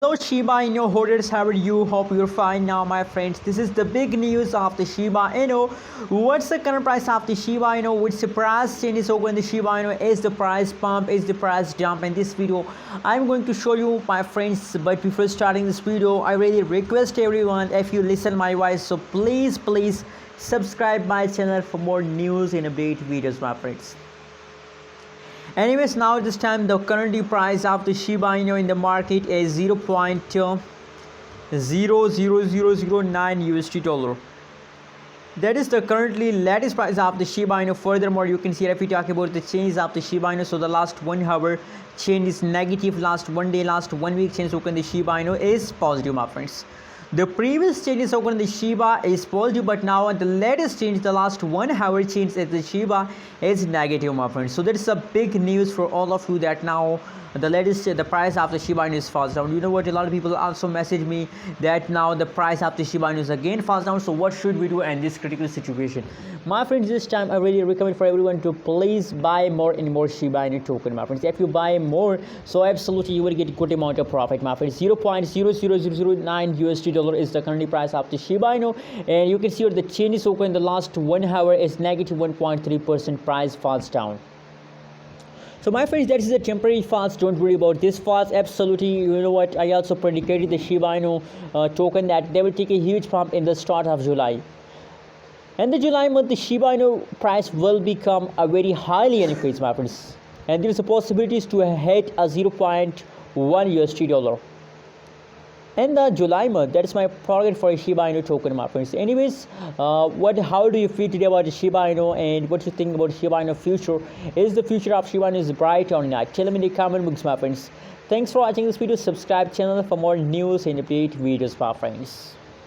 Hello Shiba Inu holders, how are you? Hope you're fine now, my friends. This is the big news of the Shiba Inu. What's the current price of the Shiba Inu? Which the price changes over in the Shiba Inu? Is the price pump? Is the price dump? In this video, I'm going to show you, my friends. But before starting this video, I really request everyone, if you listen my voice, so please subscribe my channel for more news and update videos, my friends. Anyways, now this time the currently price of the Shiba Inu in the market is 0.00009 USD dollar. That is the currently latest price of the Shiba Inu. Furthermore, you can see if we talk about the change of the Shiba Inu, so the last 1 hour change is negative, last 1 day, last 1 week change so the Shiba Inu is positive, my friends. The previous changes in the Shiba is positive, but now the latest change, the last 1 hour change at the Shiba is negative, my friends. So that is a big news for all of you, that now the latest the price of the Shiba Inu is falls down. You know what, a lot of people also message me that now the price of the Shiba Inu is again falls down, so what should we do in this critical situation? My friends, this time I really recommend for everyone to please buy more and more Shiba Inu token, my friends. If you buy more, so absolutely you will get good amount of profit, my friends. 0.00009 USD dollar is the current price of the Shiba Inu, and you can see the changes over in the last 1 hour is negative 1.3%. price falls down. So my friends, that is a temporary falls. Don't worry about this falls. Absolutely, you know what, I also predicated the Shiba Inu token that they will take a huge pump in the start of July. And the July month, the Shiba Inu price will become a very highly increased, my friends. And there is a possibility to hit a 0.1 USD dollar. And the July month, that is my target for a Shiba Inu token, my friends. Anyways, how do you feel today about the Shiba Inu, and what you think about Shiba Inu future? Is the future of Shiba Inu is bright or not? Tell me in the comment box, my friends. Thanks for watching this video. Subscribe channel for more news and update videos, my friends.